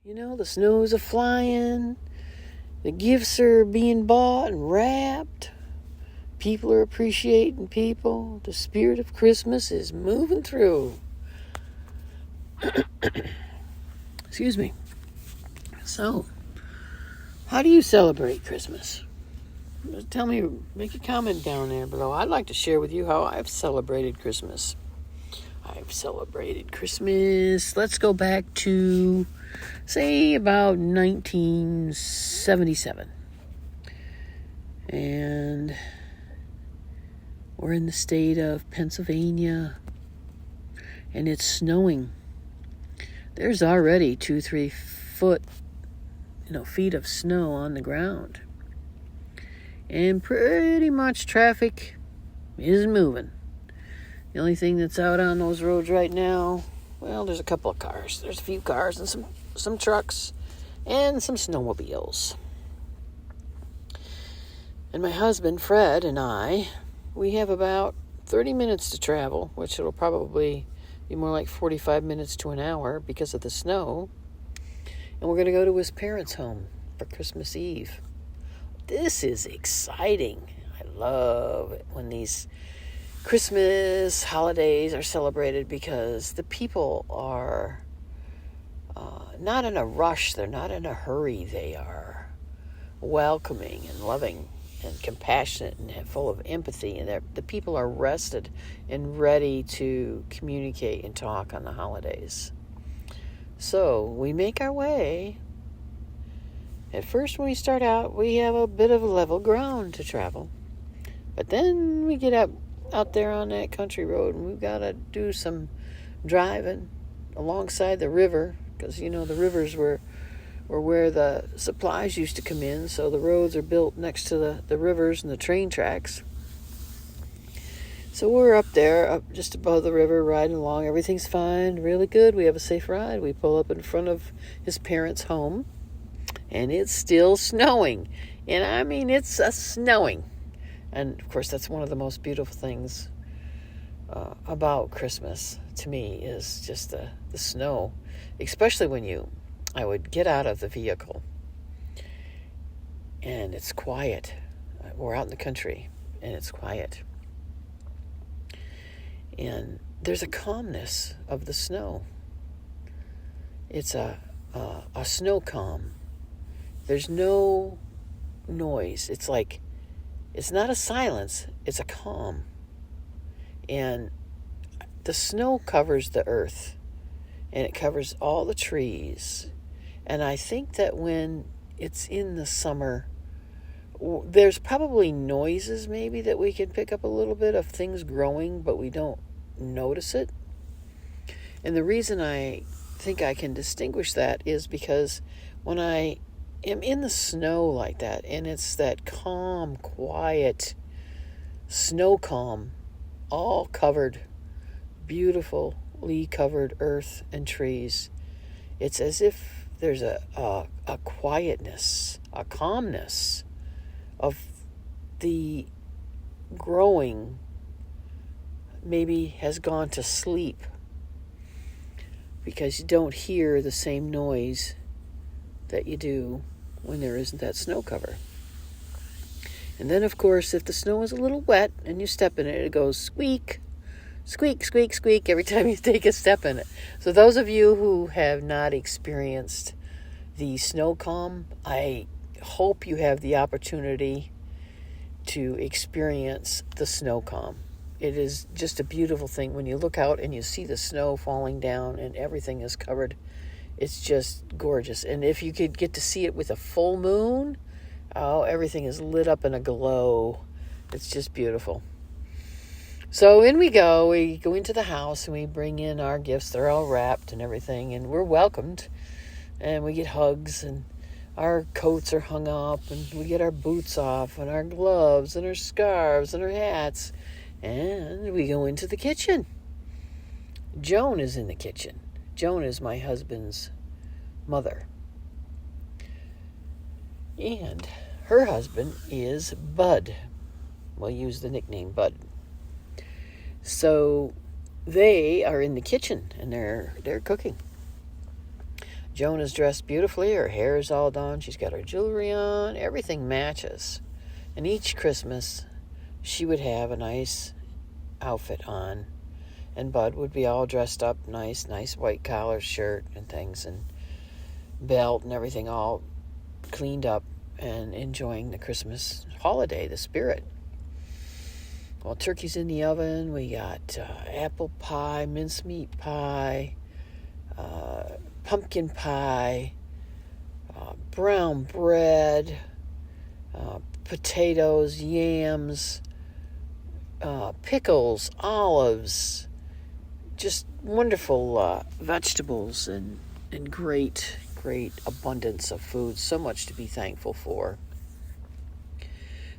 The snow's a-flying. The gifts are being bought and wrapped. People are appreciating people. The spirit of Christmas is moving through. Excuse me. So, how do you celebrate Christmas? Tell me, make a comment down there below. I'd like to share with you how I've celebrated Christmas. Let's go back to, say, about 1977. And we're in the state of Pennsylvania, and it's snowing. There's already 2-3 feet of snow on the ground. And pretty much traffic is moving. The only thing that's out on those roads right now, well, there's a couple of cars. There's a few cars and some trucks and some snowmobiles. And my husband, Fred, and I, we have about 30 minutes to travel, which it'll probably be more like 45 minutes to an hour because of the snow. And we're going to go to his parents' home for Christmas Eve. This is exciting. I love it when these Christmas holidays are celebrated because the people are not in a rush. They're not in a hurry. They are welcoming and loving and compassionate and full of empathy. And the people are rested and ready to communicate and talk on the holidays. So we make our way. At first, when we start out, we have a bit of level ground to travel. But then we get out there on that country road, and we've got to do some driving alongside the river, because, the rivers were where the supplies used to come in, so the roads are built next to the rivers and the train tracks. So we're up there, up just above the river, riding along. Everything's fine, really good. We have a safe ride. We pull up in front of his parents' home, and it's still snowing. And I mean, it's snowing. And, of course, that's one of the most beautiful things about Christmas to me is just the snow, especially when I would get out of the vehicle and it's quiet. We're out in the country and it's quiet. And there's a calmness of the snow. It's a snow calm. There's no noise. It's not a silence, it's a calm. And the snow covers the earth, and it covers all the trees. And I think that when it's in the summer, there's probably noises maybe that we can pick up a little bit of things growing, but we don't notice it. And the reason I think I can distinguish that is because when I am in the snow like that, and it's that calm, quiet snow calm, all covered, beautifully covered earth and trees. It's as if there's a quietness, a calmness of the growing maybe has gone to sleep because you don't hear the same noise that you do when there isn't that snow cover. And then, of course, if the snow is a little wet and you step in it, it goes squeak, squeak, squeak, squeak every time you take a step in it. So those of you who have not experienced the snow calm, I hope you have the opportunity to experience the snow calm. It is just a beautiful thing when you look out and you see the snow falling down and everything is covered. It's just gorgeous. And if you could get to see it with a full moon, everything is lit up in a glow. It's just beautiful. So in we go. We go into the house and we bring in our gifts. They're all wrapped and everything, and we're welcomed. And we get hugs, and our coats are hung up, and we get our boots off, and our gloves, and our scarves, and our hats. And we go into the kitchen. Joan is in the kitchen. Joan is my husband's mother. And her husband is Bud. We'll use the nickname Bud. So they are in the kitchen and they're cooking. Jonah's dressed beautifully. Her hair is all done. She's got her jewelry on. Everything matches. And each Christmas, she would have a nice outfit on. And Bud would be all dressed up, nice white collar shirt and things, and belt and everything all cleaned up and enjoying the Christmas holiday, the spirit. Well, turkey's in the oven. We got apple pie, mincemeat pie, pumpkin pie, brown bread, potatoes, yams, pickles, olives, just wonderful vegetables and great abundance of food. So much to be thankful for.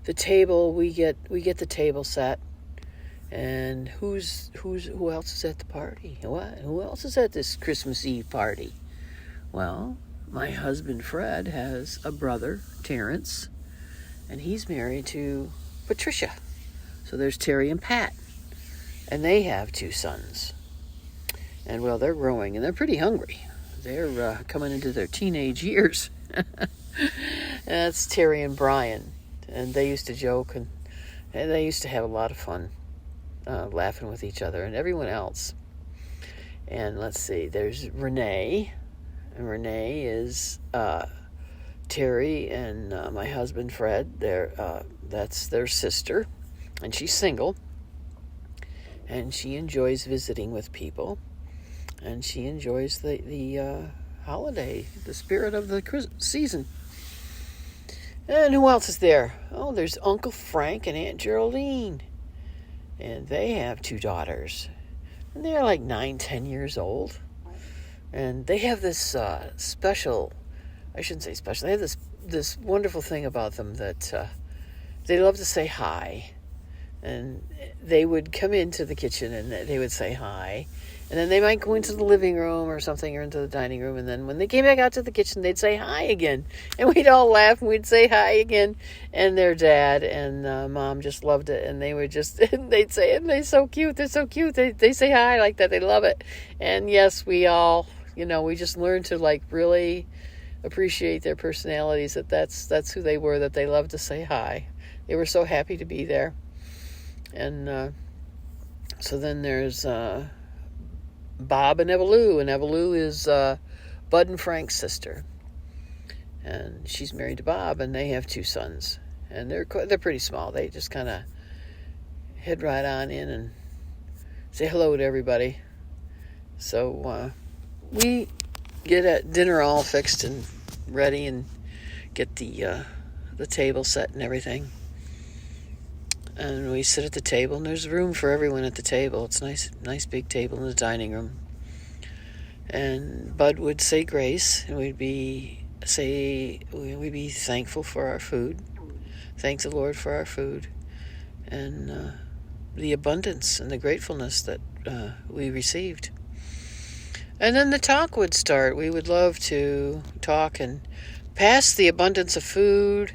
The table, we get the table set, and who else is at the party? What? Who else is at this Christmas Eve party? Well, my husband Fred has a brother, Terrence, and he's married to Patricia. So there's Terry and Pat, and they have 2 sons. And well, they're growing, and they're pretty hungry. They're coming into their teenage years. That's Terry and Brian. And they used to joke, and they used to have a lot of fun laughing with each other and everyone else. And let's see, there's Renee. And Renee is Terry and my husband Fred. That's their sister. And she's single. And she enjoys visiting with people. And she enjoys the holiday, the spirit of the Christmas season. And who else is there? Oh, there's Uncle Frank and Aunt Geraldine. And they have 2 daughters. And they're like 9-10 years old. And they have this special, I shouldn't say special, they have this wonderful thing about them that they love to say hi. And they would come into the kitchen and they would say hi. And then they might go into the living room or something, or into the dining room. And then when they came back out to the kitchen, they'd say hi again. And we'd all laugh and we'd say hi again. And their dad and mom just loved it. And they would just, they'd say, and they're so cute. They're so cute. They say hi like that. They love it. And yes, we all, we just learned to like really appreciate their personalities, that's who they were, that they loved to say hi. They were so happy to be there. And so then there's Bob and Evaloo, and Evaloo is Bud and Frank's sister, and she's married to Bob, and they have 2 sons, and they're pretty small. They just kind of head right on in and say hello to everybody. So we get at dinner all fixed and ready, and get the table set and everything. And we sit at the table, and there's room for everyone at the table. It's a nice big table in the dining room. And Bud would say grace, and we'd be thankful for our food. Thank the Lord for our food, and the abundance and the gratefulness that we received. And then the talk would start. We would love to talk and pass the abundance of food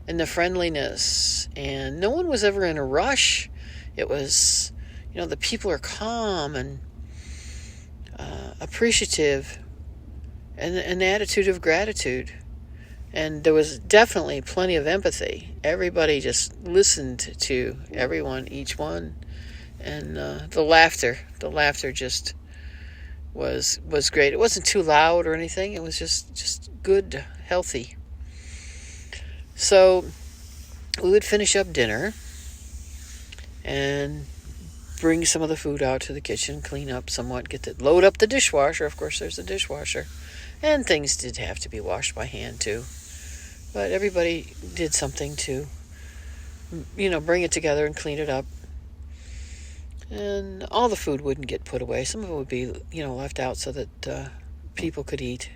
and the friendliness, and no one was ever in a rush. It was, the people are calm and appreciative, and an attitude of gratitude. And there was definitely plenty of empathy. Everybody just listened to everyone, each one, and the laughter just was great. It wasn't too loud or anything. It was just good, healthy. So we would finish up dinner and bring some of the food out to the kitchen, clean up somewhat, load up the dishwasher. Of course, there's a dishwasher. And things did have to be washed by hand too. But everybody did something to, bring it together and clean it up. And all the food wouldn't get put away. Some of it would be, left out so that people could eat.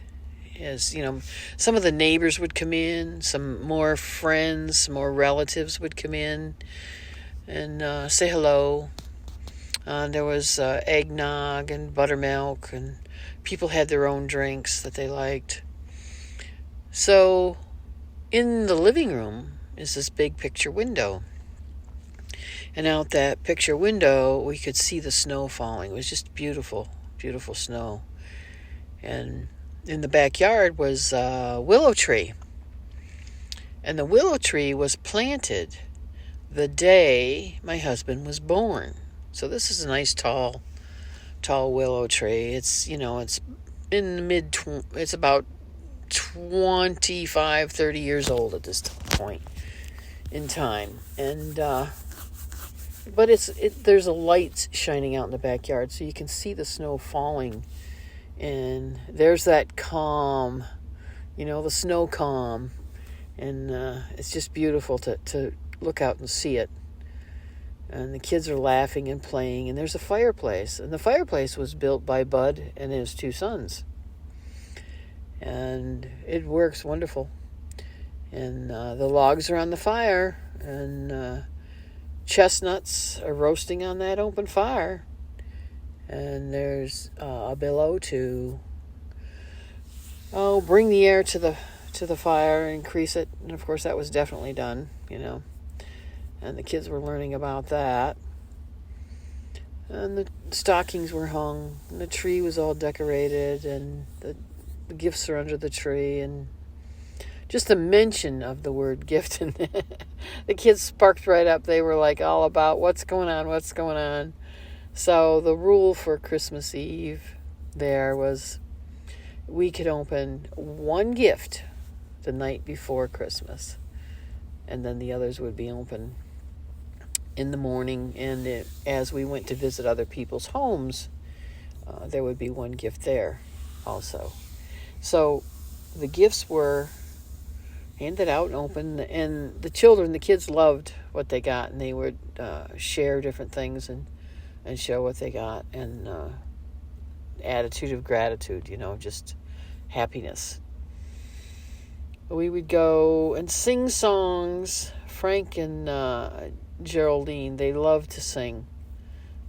As some of the neighbors would come in, some more friends, more relatives would come in and say hello. There was eggnog and buttermilk, and people had their own drinks that they liked. So in the living room is this big picture window. And out that picture window, we could see the snow falling. It was just beautiful, beautiful snow. And in the backyard was a willow tree. And the willow tree was planted the day my husband was born. So this is a nice tall willow tree. It's, it's in the it's about 25, 30 years old at this point in time. And, but there's a light shining out in the backyard, so you can see the snow falling. And there's that calm, the snow calm. And it's just beautiful to look out and see it. And the kids are laughing and playing. And there's a fireplace. And the fireplace was built by Bud and his two sons. And it works wonderful. And the logs are on the fire. And chestnuts are roasting on that open fire. And there's a billow to bring the air to the fire and increase it. And of course that was definitely done, and the kids were learning about that. And the stockings were hung, and the tree was all decorated, and the gifts are under the tree. And just the mention of the word gift, and the kids sparked right up. They were like all about what's going on. So the rule for Christmas Eve there was we could open one gift the night before Christmas, and then the others would be open in the morning. And as we went to visit other people's homes, there would be one gift there also. So the gifts were handed out and opened, and the kids loved what they got, and they would share different things and show what they got, and attitude of gratitude, just happiness. We would go and sing songs. Frank and Geraldine, they loved to sing.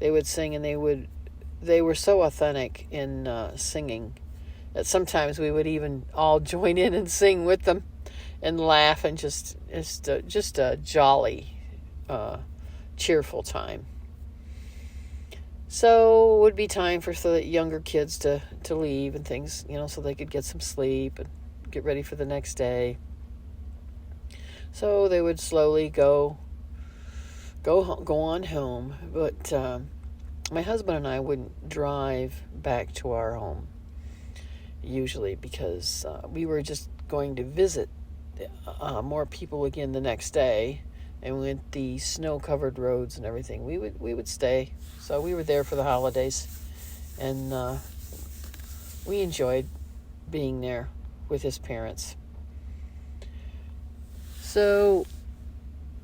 They would sing, and they were so authentic in singing that sometimes we would even all join in and sing with them and laugh, and just a jolly, cheerful time. So it would be time for the younger kids to leave and things, so they could get some sleep and get ready for the next day. So they would slowly go on home. But my husband and I wouldn't drive back to our home usually, because we were just going to visit more people again the next day. And with the snow-covered roads and everything, we would stay. So we were there for the holidays, and we enjoyed being there with his parents. So,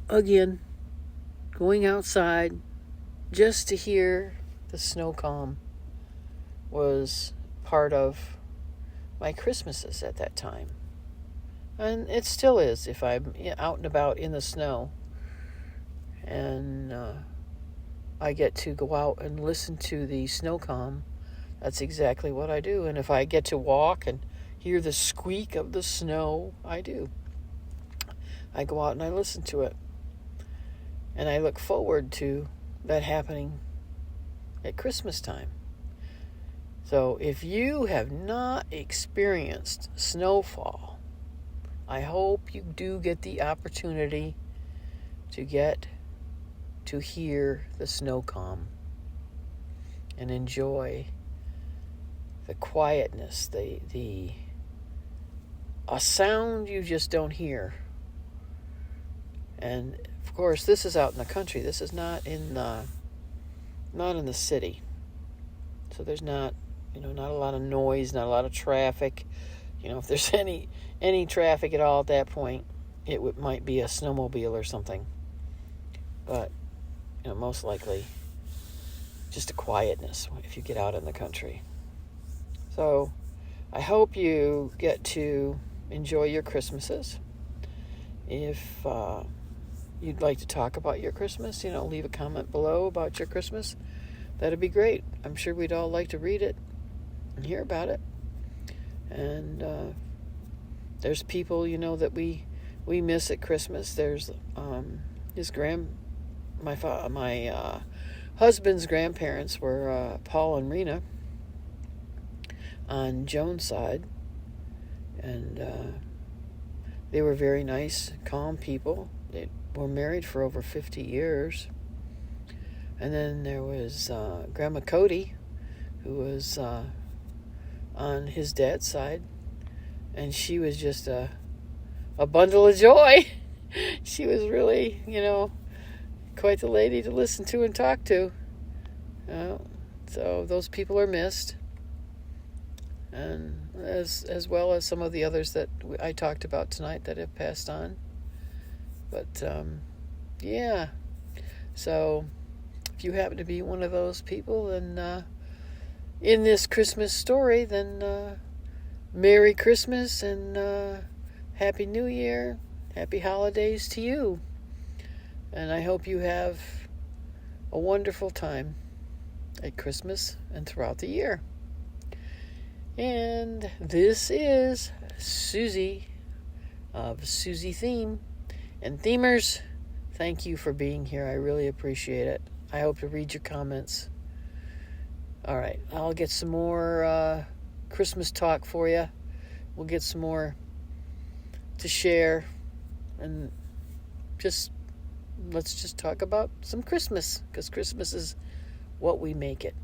again, going outside just to hear the snow calm was part of my Christmases at that time. And it still is if I'm out and about in the snow. And I get to go out and listen to the snow calm. That's exactly what I do. And if I get to walk and hear the squeak of the snow, I do. I go out and I listen to it. And I look forward to that happening at Christmas time. So if you have not experienced snowfall, I hope you do get the opportunity to hear the snow calm and enjoy the quietness, a sound you just don't hear. And of course, this is out in the country. This is not in the city. So there's not a lot of noise, not a lot of traffic. If there's any traffic at all at that point, it might be a snowmobile or something. But most likely just a quietness if you get out in the country. So I hope you get to enjoy your Christmases. If you'd like to talk about your Christmas, leave a comment below about your Christmas. That'd be great. I'm sure we'd all like to read it and hear about it. And there's people, that we miss at Christmas. There's my husband's grandparents were Paul and Rena on Joan's side, And they were very nice, calm people. They were married for over 50 years. And then there was Grandma Cody, who was on his dad's side. And she was just a bundle of joy. She was really, quite the lady to listen to and talk to. So those people are missed. And as well as some of the others that I talked about tonight that have passed on. But, yeah. So if you happen to be one of those people, then in this Christmas story, then Merry Christmas and Happy New Year. Happy holidays to you. And I hope you have a wonderful time at Christmas and throughout the year. And this is Suzy of Suzy Theme. And themers, thank you for being here. I really appreciate it. I hope to read your comments. All right, I'll get some more Christmas talk for you. We'll get some more to share. And let's just talk about some Christmas, because Christmas is what we make it.